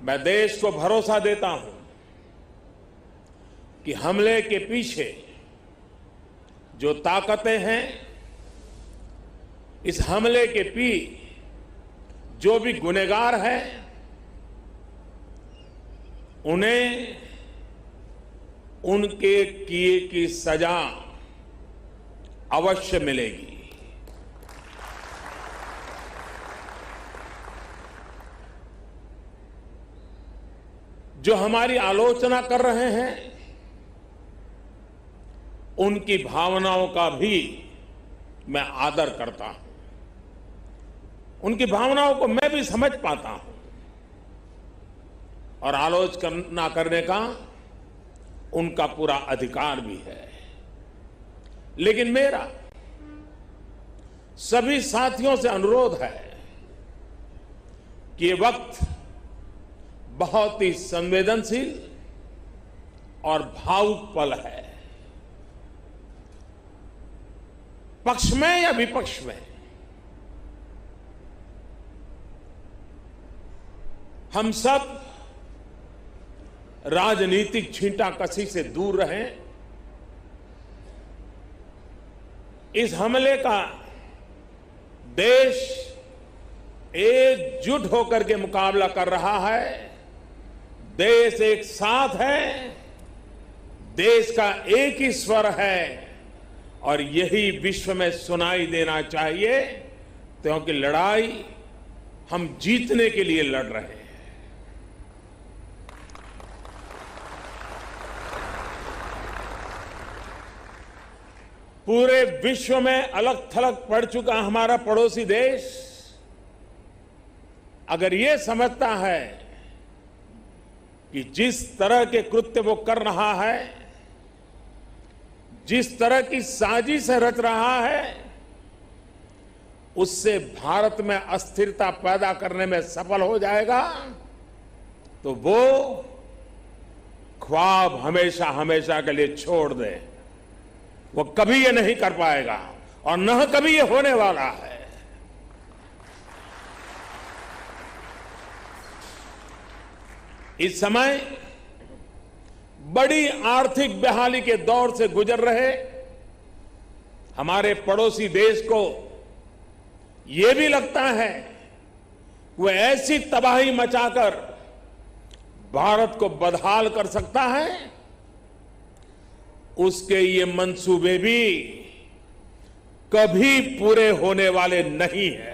मैं देश को भरोसा देता हूं कि हमले के पीछे जो ताकतें हैं, इस हमले के जो भी गुनहगार हैं, उन्हें उनके किए की सजा अवश्य मिलेगी। जो हमारी आलोचना कर रहे हैं, उनकी भावनाओं का भी मैं आदर करता हूं। उनकी भावनाओं को मैं भी समझ पाता हूं और आलोचना करने का उनका पूरा अधिकार भी है। लेकिन मेरा सभी साथियों से अनुरोध है कि ये वक्त बहुत ही संवेदनशील और भावुक पल है। पक्ष में या विपक्ष में, हम सब राजनीतिक छींटाकशी से दूर रहें। इस हमले का देश एकजुट होकर के मुकाबला कर रहा है। देश एक साथ है, देश का एक ही स्वर है और यही विश्व में सुनाई देना चाहिए, क्योंकि लड़ाई हम जीतने के लिए लड़ रहे हैं। पूरे विश्व में अलग थलग पड़ चुका हमारा पड़ोसी देश अगर ये समझता है कि जिस तरह के कृत्य वो कर रहा है, जिस तरह की साजिश रच रहा है, उससे भारत में अस्थिरता पैदा करने में सफल हो जाएगा, तो वो ख्वाब हमेशा हमेशा के लिए छोड़ दे। वो कभी ये नहीं कर पाएगा और न कभी ये होने वाला है। इस समय बड़ी आर्थिक बहाली के दौर से गुजर रहे हमारे पड़ोसी देश को यह भी लगता है वो ऐसी तबाही मचाकर भारत को बदहाल कर सकता है, उसके ये मंसूबे भी कभी पूरे होने वाले नहीं हैं।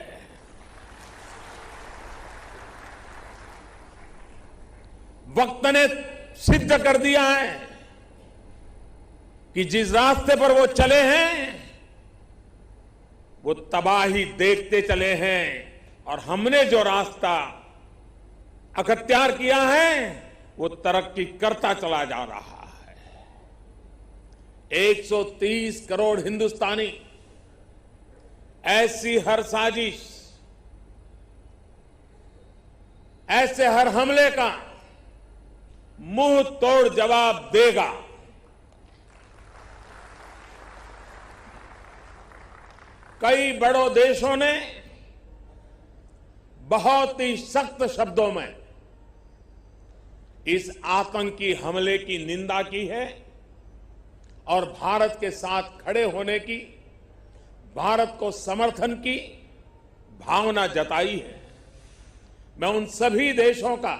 वक्त ने सिद्ध कर दिया है कि जिस रास्ते पर वो चले हैं वो तबाही देखते चले हैं और हमने जो रास्ता अख्तियार किया है वो तरक्की करता चला जा रहा है। 130 करोड़ हिंदुस्तानी ऐसी हर साजिश, ऐसे हर हमले का मुंह तोड़ जवाब देगा। कई बड़ों देशों ने बहुत ही सख्त शब्दों में इस आतंकी हमले की निंदा की है और भारत के साथ खड़े होने की, भारत को समर्थन की भावना जताई है। मैं उन सभी देशों का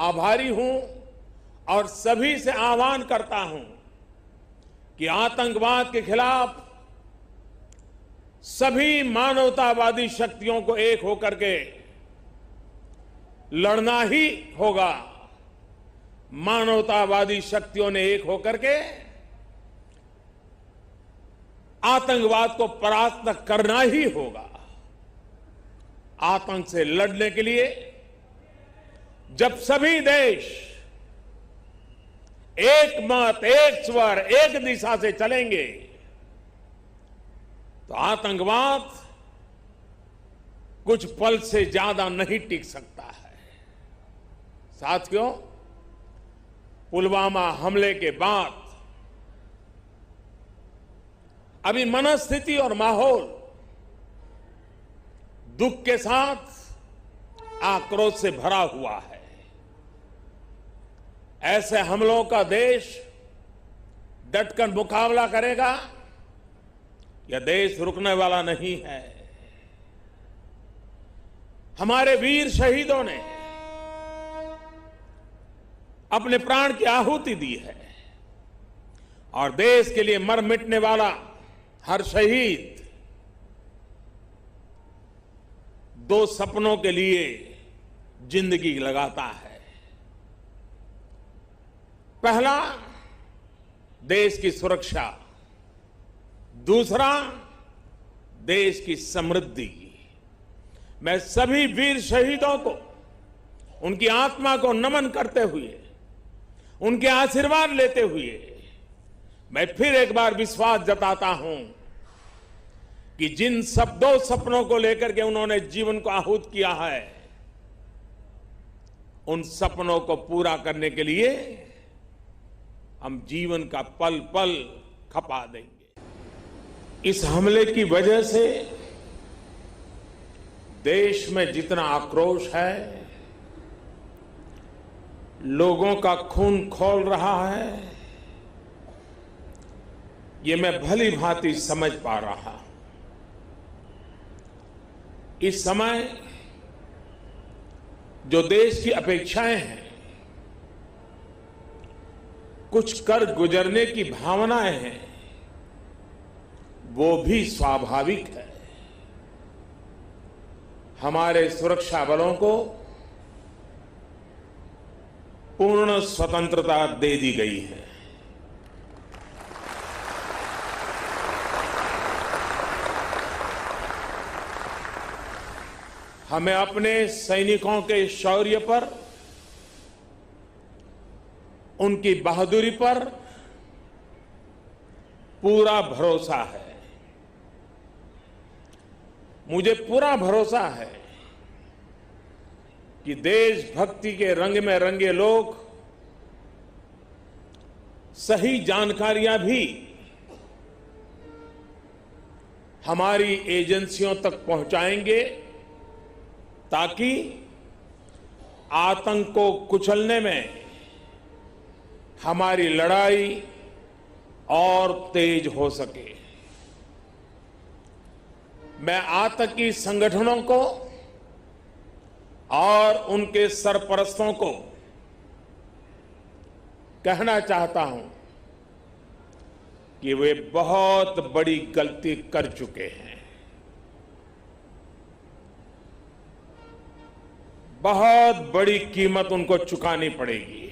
आभारी हूं और सभी से आह्वान करता हूं कि आतंकवाद के खिलाफ सभी मानवतावादी शक्तियों को एक होकर के लड़ना ही होगा। मानवतावादी शक्तियों ने एक होकर के आतंकवाद को परास्त करना ही होगा। आतंक से लड़ने के लिए जब सभी देश एक मत, एक स्वर, एक दिशा से चलेंगे तो आतंकवाद कुछ पल से ज्यादा नहीं टिक सकता है। साथियों, पुलवामा हमले के बाद अभी मनस्थिति और माहौल दुख के साथ आक्रोश से भरा हुआ है। ऐसे हमलों का देश डटकर मुकाबला करेगा। यह देश रुकने वाला नहीं है। हमारे वीर शहीदों ने अपने प्राण की आहुति दी है और देश के लिए मर मिटने वाला हर शहीद दो सपनों के लिए जिंदगी लगाता है। पहला, देश की सुरक्षा, दूसरा, देश की समृद्धि। मैं सभी वीर शहीदों को उनकी आत्मा को नमन करते हुए, उनके आशीर्वाद लेते हुए मैं फिर एक बार विश्वास जताता हूं कि जिन दो सपनों को लेकर के उन्होंने जीवन को आहूत किया है, उन सपनों को पूरा करने के लिए हम जीवन का पल पल खपा देंगे। इस हमले की वजह से देश में जितना आक्रोश है, लोगों का खून खौल रहा है, ये मैं भली भांति समझ पा रहा हूं। इस समय जो देश की अपेक्षाएं हैं, कुछ कर गुजरने की भावनाएं हैं, वो भी स्वाभाविक है। हमारे सुरक्षा बलों को पूर्ण स्वतंत्रता दे दी गई है। हमें अपने सैनिकों के शौर्य पर, उनकी बहादुरी पर पूरा भरोसा है। मुझे पूरा भरोसा है कि देशभक्ति के रंग में रंगे लोग सही जानकारियां भी हमारी एजेंसियों तक पहुंचाएंगे, ताकि आतंक को कुचलने में हमारी लड़ाई और तेज हो सके। मैं आतंकी संगठनों को और उनके सरपरस्तों को कहना चाहता हूं कि वे बहुत बड़ी गलती कर चुके हैं। बहुत बड़ी कीमत उनको चुकानी पड़ेगी।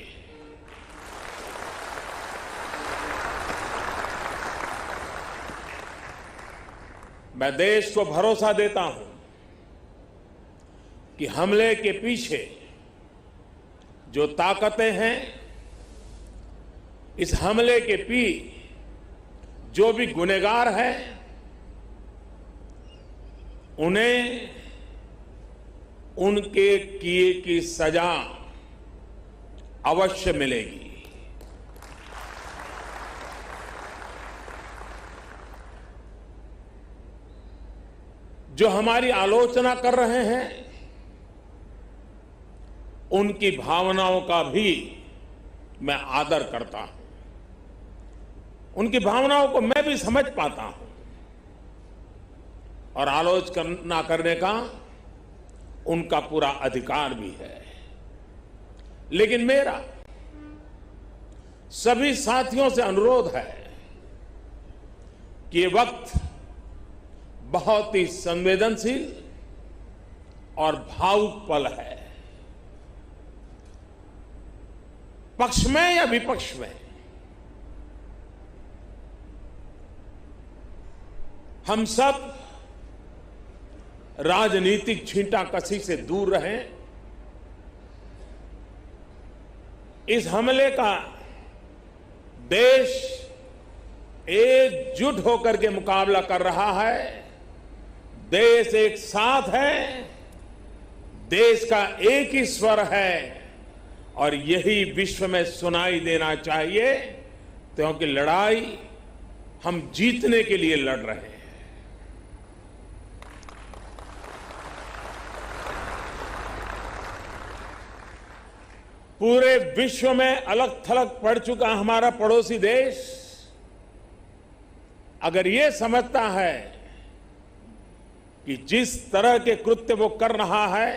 मैं देश को भरोसा देता हूं कि हमले के पीछे जो ताकतें हैं, इस हमले के जो भी गुनहगार हैं, उन्हें उनके किए की सजा अवश्य मिलेगी। जो हमारी आलोचना कर रहे हैं, उनकी भावनाओं का भी मैं आदर करता हूं। उनकी भावनाओं को मैं भी समझ पाता हूं और आलोचना करने का उनका पूरा अधिकार भी है। लेकिन मेरा सभी साथियों से अनुरोध है कि ये वक्त बहुत ही संवेदनशील और भावुक पल है। पक्ष में या विपक्ष में, हम सब राजनीतिक छींटाकशी से दूर रहें। इस हमले का देश एकजुट होकर के मुकाबला कर रहा है। देश एक साथ है, देश का एक ही स्वर है और यही विश्व में सुनाई देना चाहिए, क्योंकि लड़ाई हम जीतने के लिए लड़ रहे हैं। पूरे विश्व में अलग थलग पड़ चुका हमारा पड़ोसी देश अगर ये समझता है कि जिस तरह के कृत्य वो कर रहा है,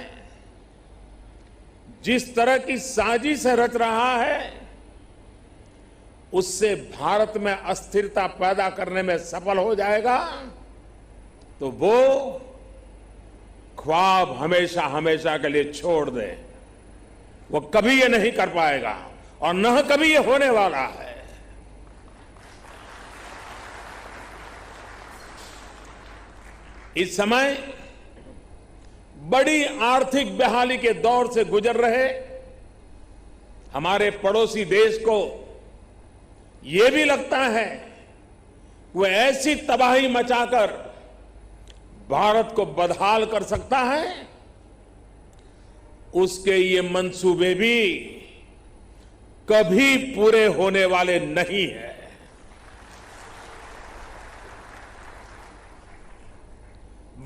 जिस तरह की साजिश रच रहा है, उससे भारत में अस्थिरता पैदा करने में सफल हो जाएगा, तो वो ख्वाब हमेशा हमेशा के लिए छोड़ दे। वो कभी ये नहीं कर पाएगा और न कभी ये होने वाला है। इस समय बड़ी आर्थिक बहाली के दौर से गुजर रहे हमारे पड़ोसी देश को यह भी लगता है वो ऐसी तबाही मचाकर भारत को बदहाल कर सकता है, उसके ये मंसूबे भी कभी पूरे होने वाले नहीं हैं।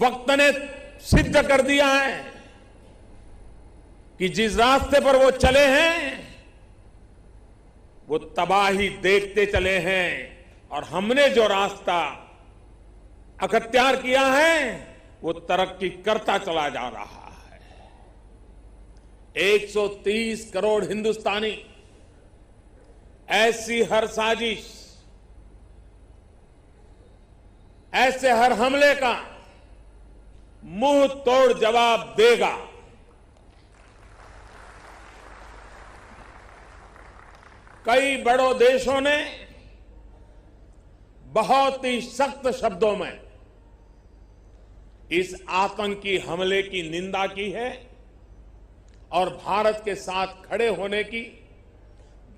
वक्त ने सिद्ध कर दिया है कि जिस रास्ते पर वो चले हैं वो तबाही देखते चले हैं, और हमने जो रास्ता अख्तियार किया है वो तरक्की करता चला जा रहा है। 130 करोड़ हिंदुस्तानी ऐसी हर साजिश, ऐसे हर हमले का मुंह तोड़ जवाब देगा। कई बड़ों देशों ने बहुत ही सख्त शब्दों में इस आतंकी हमले की निंदा की है और भारत के साथ खड़े होने की,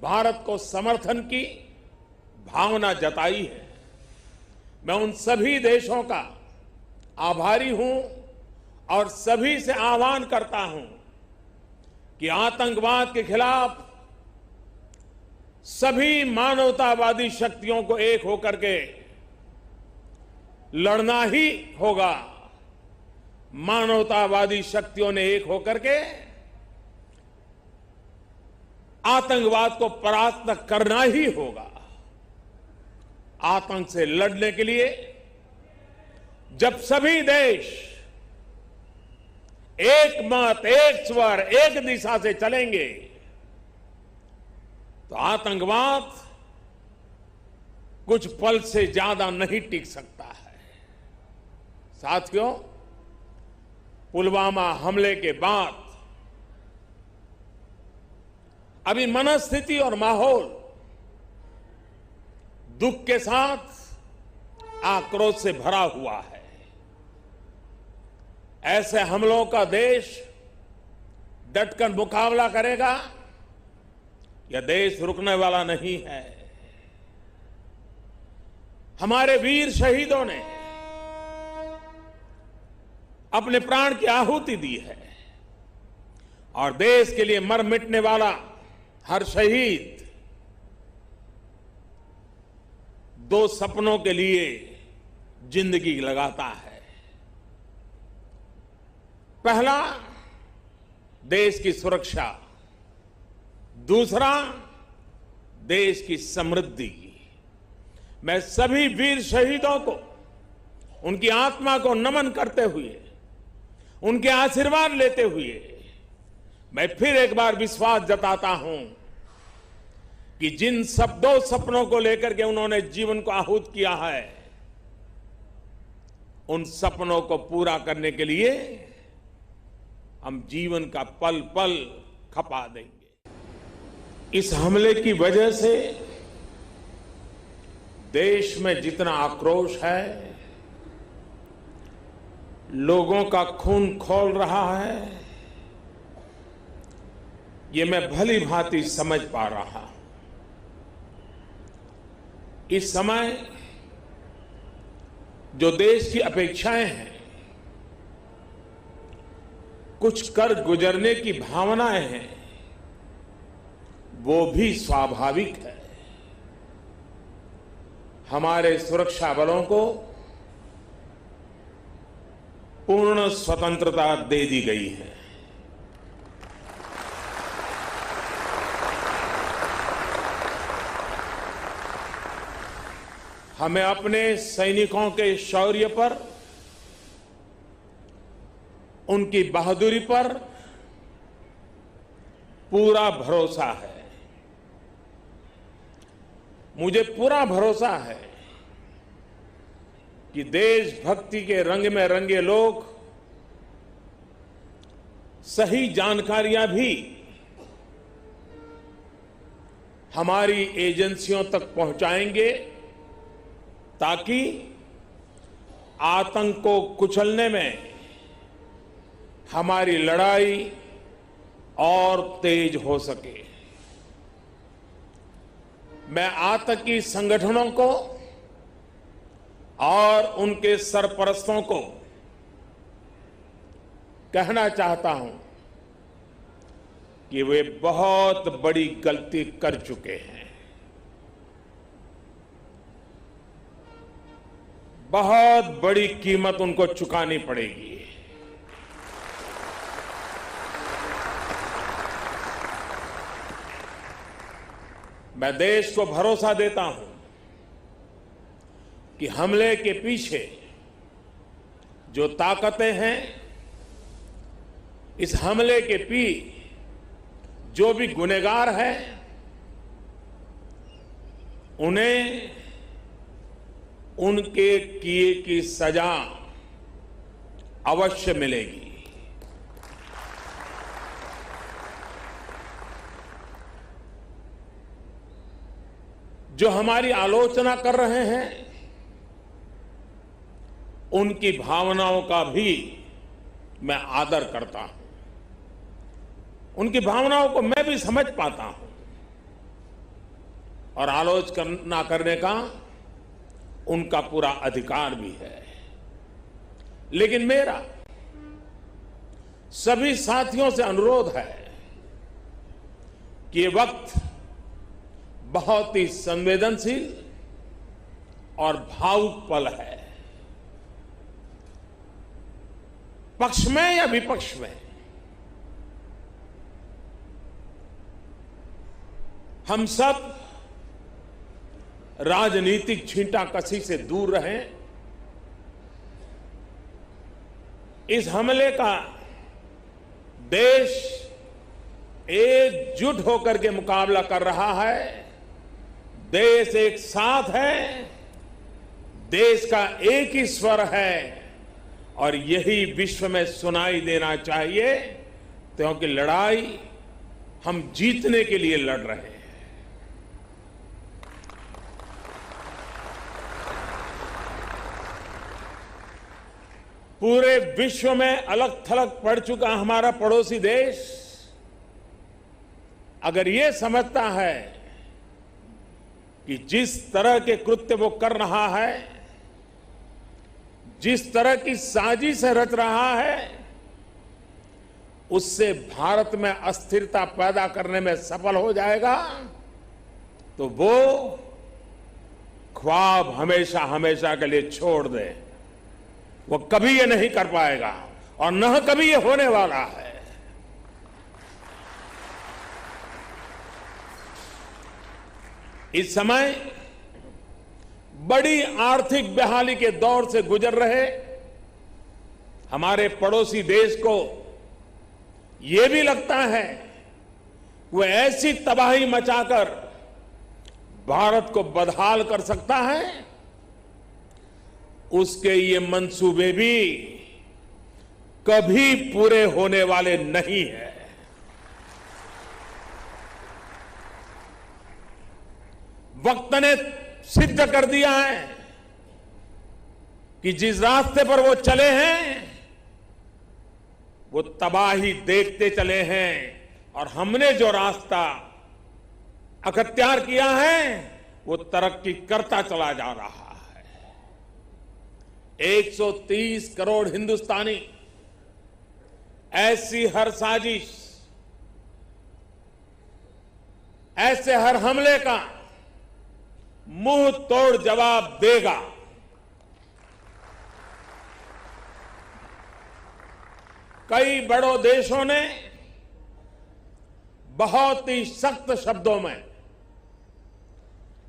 भारत को समर्थन की भावना जताई है। मैं उन सभी देशों का आभारी हूं और सभी से आह्वान करता हूं कि आतंकवाद के खिलाफ सभी मानवतावादी शक्तियों को एक होकर के लड़ना ही होगा। मानवतावादी शक्तियों ने एक होकर के आतंकवाद को परास्त करना ही होगा। आतंक से लड़ने के लिए जब सभी देश एक मत, एक स्वर, एक दिशा से चलेंगे तो आतंकवाद कुछ पल से ज्यादा नहीं टिक सकता है। साथियों, पुलवामा हमले के बाद अभी मनस्थिति और माहौल दुख के साथ आक्रोश से भरा हुआ है। ऐसे हमलों का देश डटकर मुकाबला करेगा, यह देश रुकने वाला नहीं है। हमारे वीर शहीदों ने अपने प्राण की आहुति दी है और देश के लिए मर मिटने वाला हर शहीद दो सपनों के लिए जिंदगी लगाता है। पहला, देश की सुरक्षा, दूसरा, देश की समृद्धि। मैं सभी वीर शहीदों को, उनकी आत्मा को नमन करते हुए, उनके आशीर्वाद लेते हुए मैं फिर एक बार विश्वास जताता हूं कि जिन दो सपनों को लेकर के उन्होंने जीवन को आहूत किया है, उन सपनों को पूरा करने के लिए हम जीवन का पल पल खपा देंगे। इस हमले की वजह से देश में जितना आक्रोश है, लोगों का खून खौल रहा है, ये मैं भली भांति समझ पा रहा हूं। इस समय जो देश की अपेक्षाएं हैं, कुछ कर गुजरने की भावनाएं हैं, वो भी स्वाभाविक है। हमारे सुरक्षा बलों को पूर्ण स्वतंत्रता दे दी गई है। हमें अपने सैनिकों के शौर्य पर, उनकी बहादुरी पर पूरा भरोसा है। मुझे पूरा भरोसा है कि देशभक्ति के रंग में रंगे लोग सही जानकारियां भी हमारी एजेंसियों तक पहुंचाएंगे ताकि आतंक को कुचलने में हमारी लड़ाई और तेज हो सके। मैं आतंकी संगठनों को और उनके सरपरस्तों को कहना चाहता हूं कि वे बहुत बड़ी गलती कर चुके हैं। बहुत बड़ी कीमत उनको चुकानी पड़ेगी। मैं देश को भरोसा देता हूं कि हमले के पीछे जो ताकतें हैं, इस हमले के जो भी गुनहगार हैं, उन्हें उनके किए की सजा अवश्य मिलेगी। जो हमारी आलोचना कर रहे हैं, उनकी भावनाओं का भी मैं आदर करता हूं। उनकी भावनाओं को मैं भी समझ पाता हूं और आलोचना करने का उनका पूरा अधिकार भी है। लेकिन मेरा सभी साथियों से अनुरोध है कि ये वक्त बहुत ही संवेदनशील और भावुक पल है। पक्ष में या विपक्ष में, हम सब राजनीतिक छींटाकशी से दूर रहें। इस हमले का देश एकजुट होकर के मुकाबला कर रहा है। देश एक साथ है, देश का एक ही स्वर है और यही विश्व में सुनाई देना चाहिए, क्योंकि लड़ाई हम जीतने के लिए लड़ रहे हैं। पूरे विश्व में अलग थलग पड़ चुका हमारा पड़ोसी देश अगर ये समझता है कि जिस तरह के कृत्य वो कर रहा है, जिस तरह की साजिश रच रहा है, उससे भारत में अस्थिरता पैदा करने में सफल हो जाएगा, तो वो ख्वाब हमेशा हमेशा के लिए छोड़ दे। वो कभी ये नहीं कर पाएगा और न कभी ये होने वाला है। इस समय बड़ी आर्थिक बहाली के दौर से गुजर रहे हमारे पड़ोसी देश को ये भी लगता है वो ऐसी तबाही मचाकर भारत को बदहाल कर सकता है, उसके ये मंसूबे भी कभी पूरे होने वाले नहीं है। वक्त ने सिद्ध कर दिया है कि जिस रास्ते पर वो चले हैं वो तबाही देखते चले हैं और हमने जो रास्ता अख्तियार किया है वो तरक्की करता चला जा रहा है। 130 करोड़ हिंदुस्तानी ऐसी हर साजिश, ऐसे हर हमले का मुंह तोड़ जवाब देगा। कई बड़ों देशों ने बहुत ही सख्त शब्दों में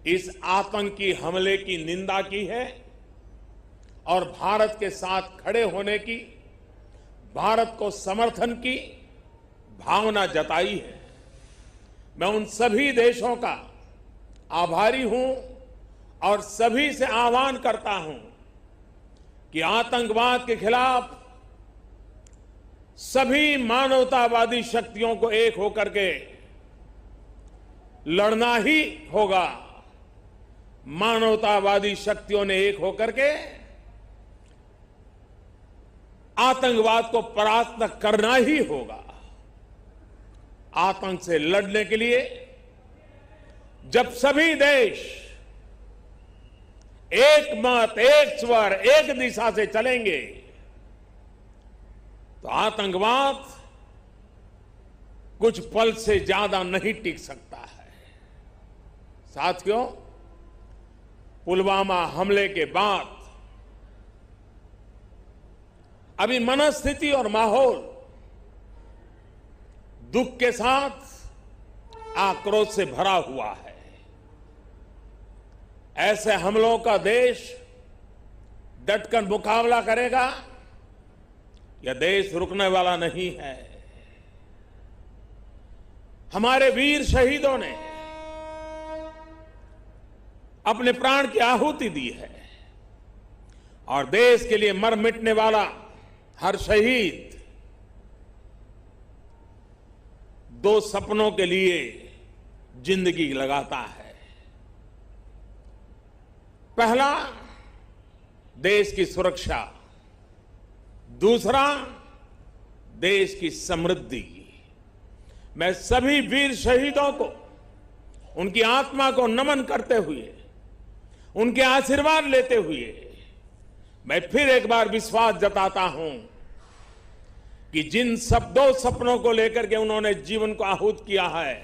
इस आतंकी हमले की निंदा की है और भारत के साथ खड़े होने की, भारत को समर्थन की भावना जताई है। मैं उन सभी देशों का आभारी हूं और सभी से आह्वान करता हूं कि आतंकवाद के खिलाफ सभी मानवतावादी शक्तियों को एक होकर के लड़ना ही होगा। मानवतावादी शक्तियों ने एक होकर के आतंकवाद को परास्त करना ही होगा। आतंक से लड़ने के लिए जब सभी देश एक मत, एक स्वर, एक दिशा से चलेंगे तो आतंकवाद कुछ पल से ज्यादा नहीं टिक सकता है। साथियों, पुलवामा हमले के बाद अभी मनस्थिति और माहौल दुख के साथ आक्रोश से भरा हुआ है। ऐसे हमलों का देश डटकर मुकाबला करेगा। यह देश रुकने वाला नहीं है। हमारे वीर शहीदों ने अपने प्राण की आहुति दी है और देश के लिए मर मिटने वाला हर शहीद दो सपनों के लिए जिंदगी लगाता है। पहला, देश की सुरक्षा, दूसरा, देश की समृद्धि। मैं सभी वीर शहीदों को उनकी आत्मा को नमन करते हुए, उनके आशीर्वाद लेते हुए मैं फिर एक बार विश्वास जताता हूं कि जिन दो सपनों को लेकर के उन्होंने जीवन को आहूत किया है,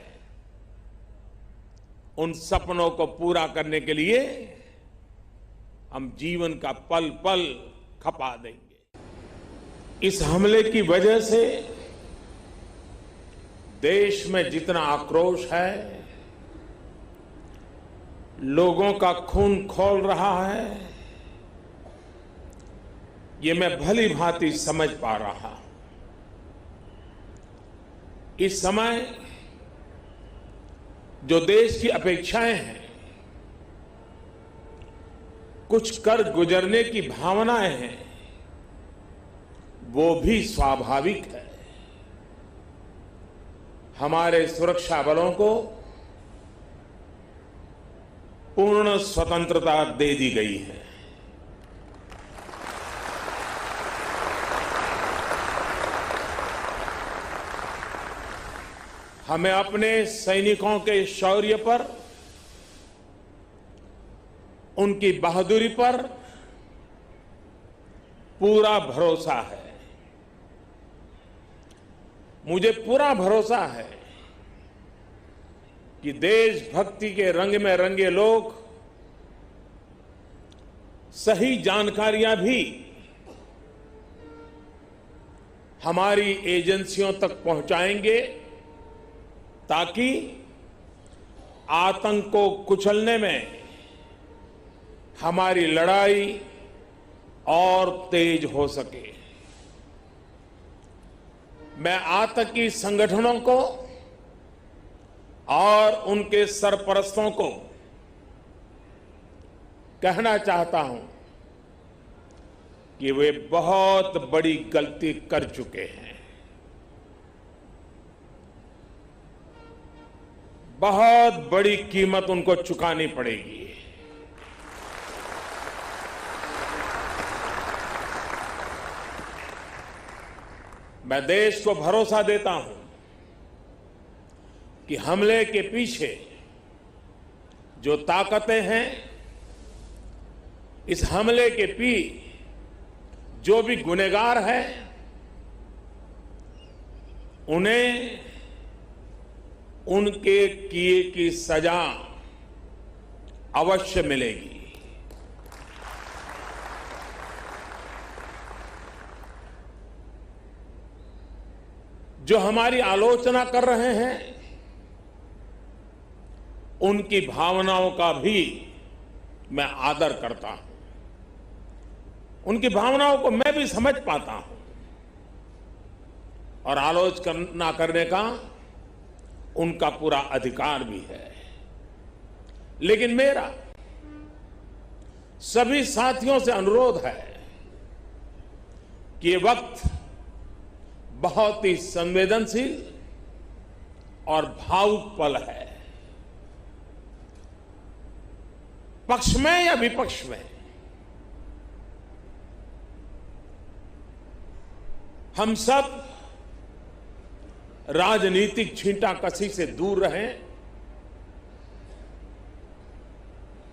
उन सपनों को पूरा करने के लिए हम जीवन का पल पल खपा देंगे। इस हमले की वजह से देश में जितना आक्रोश है, लोगों का खून खौल रहा है, ये मैं भली भांति समझ पा रहा हूं। इस समय जो देश की अपेक्षाएं हैं, कुछ कर गुजरने की भावनाएं हैं, वो भी स्वाभाविक है। हमारे सुरक्षा बलों को पूर्ण स्वतंत्रता दे दी गई है। हमें अपने सैनिकों के शौर्य पर, उनकी बहादुरी पर पूरा भरोसा है। मुझे पूरा भरोसा है कि देशभक्ति के रंग में रंगे लोग सही जानकारियां भी हमारी एजेंसियों तक पहुंचाएंगे ताकि आतंक को कुचलने में हमारी लड़ाई और तेज हो सके। मैं आतंकी संगठनों को और उनके सरपरस्तों को कहना चाहता हूं कि वे बहुत बड़ी गलती कर चुके हैं। बहुत बड़ी कीमत उनको चुकानी पड़ेगी। मैं देश को भरोसा देता हूं कि हमले के पीछे जो ताकतें हैं, इस हमले के जो भी गुनहगार हैं, उन्हें उनके किए की सजा अवश्य मिलेगी। जो हमारी आलोचना कर रहे हैं, उनकी भावनाओं का भी मैं आदर करता हूं। उनकी भावनाओं को मैं भी समझ पाता हूं और आलोचना करने का उनका पूरा अधिकार भी है। लेकिन मेरा सभी साथियों से अनुरोध है कि ये वक्त बहुत ही संवेदनशील और भावुक पल है। पक्ष में या विपक्ष में हम सब राजनीतिक छींटाकशी से दूर रहें।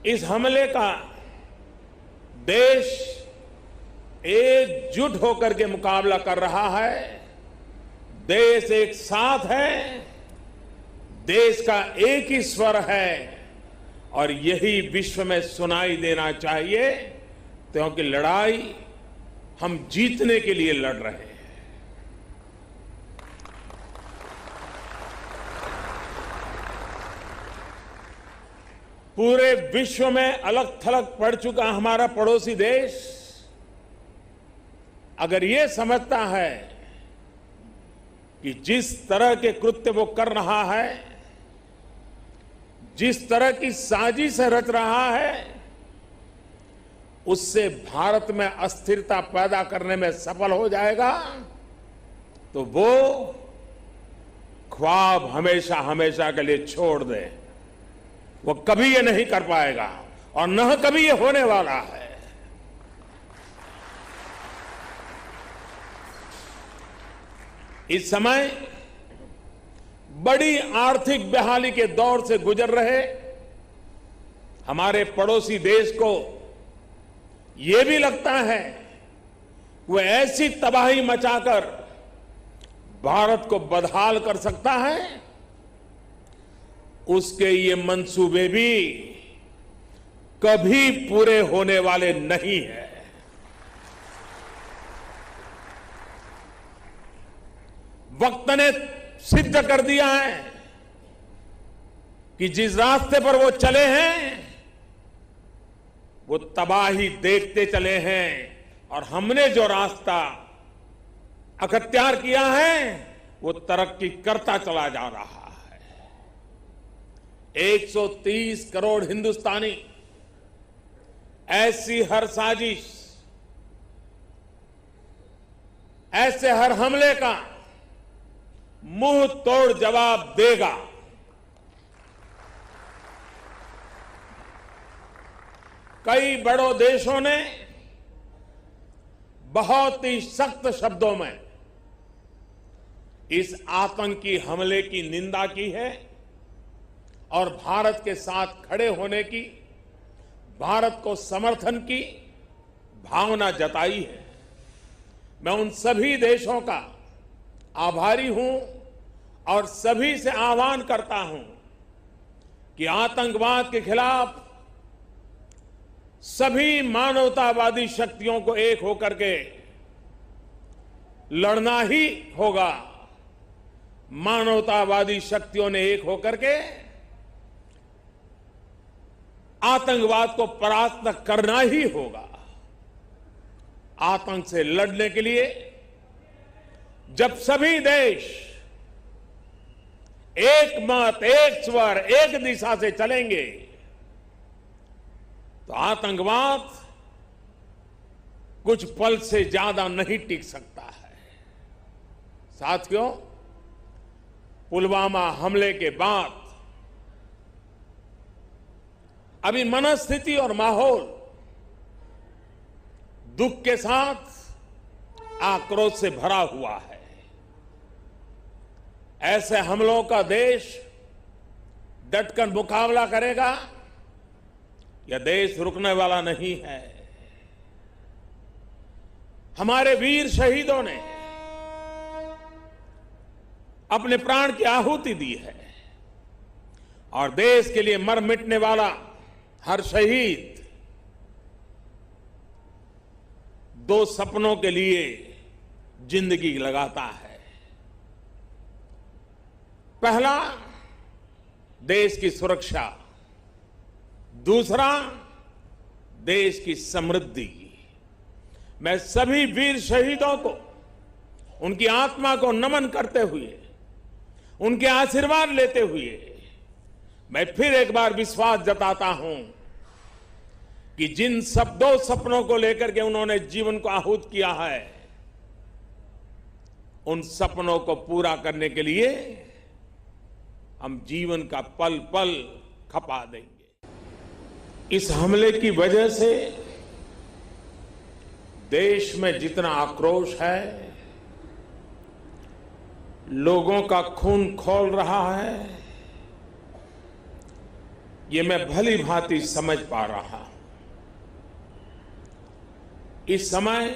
इस हमले का देश एकजुट होकर के मुकाबला कर रहा है। देश एक साथ है, देश का एक ही स्वर है और यही विश्व में सुनाई देना चाहिए, क्योंकि लड़ाई हम जीतने के लिए लड़ रहे हैं। पूरे विश्व में अलग थलग पड़ चुका हमारा पड़ोसी देश अगर ये समझता है कि जिस तरह के कृत्य वो कर रहा है, जिस तरह की साजिश रच रहा है, उससे भारत में अस्थिरता पैदा करने में सफल हो जाएगा, तो वो ख्वाब हमेशा हमेशा के लिए छोड़ दे। वो कभी ये नहीं कर पाएगा और न कभी ये होने वाला है। इस समय बड़ी आर्थिक बहाली के दौर से गुजर रहे हमारे पड़ोसी देश को ये भी लगता है वो ऐसी तबाही मचाकर भारत को बदहाल कर सकता है, उसके ये मंसूबे भी कभी पूरे होने वाले नहीं है। वक्त ने सिद्ध कर दिया है कि जिस रास्ते पर वो चले हैं वो तबाही देखते चले हैं और हमने जो रास्ता अख्तियार किया है वो तरक्की करता चला जा रहा है। 130 करोड़ हिंदुस्तानी ऐसी हर साजिश, ऐसे हर हमले का मुंह तोड़ जवाब देगा। कई बड़ों देशों ने बहुत ही सख्त शब्दों में इस आतंकी हमले की निंदा की है और भारत के साथ खड़े होने की, भारत को समर्थन की भावना जताई है। मैं उन सभी देशों का आभारी हूं और सभी से आह्वान करता हूं कि आतंकवाद के खिलाफ सभी मानवतावादी शक्तियों को एक होकर के लड़ना ही होगा। मानवतावादी शक्तियों ने एक होकर के आतंकवाद को परास्त करना ही होगा। आतंक से लड़ने के लिए जब सभी देश एक मत, एक स्वर, एक दिशा से चलेंगे तो आतंकवाद कुछ पल से ज्यादा नहीं टिक सकता है। साथियों, पुलवामा हमले के बाद अभी मनस्थिति और माहौल दुख के साथ आक्रोश से भरा हुआ है। ऐसे हमलों का देश डटकर मुकाबला करेगा। यह देश रुकने वाला नहीं है। हमारे वीर शहीदों ने अपने प्राण की आहुति दी है और देश के लिए मर मिटने वाला हर शहीद दो सपनों के लिए जिंदगी लगाता है। पहला, देश की सुरक्षा, दूसरा देश की समृद्धि। मैं सभी वीर शहीदों को, उनकी आत्मा को नमन करते हुए, उनके आशीर्वाद लेते हुए मैं फिर एक बार विश्वास जताता हूं कि जिन दो सपनों को लेकर के उन्होंने जीवन को आहूत किया है, उन सपनों को पूरा करने के लिए हम जीवन का पल पल खपा देंगे। इस हमले की वजह से देश में जितना आक्रोश है, लोगों का खून खौल रहा है, ये मैं भली भांति समझ पा रहा हूं। इस समय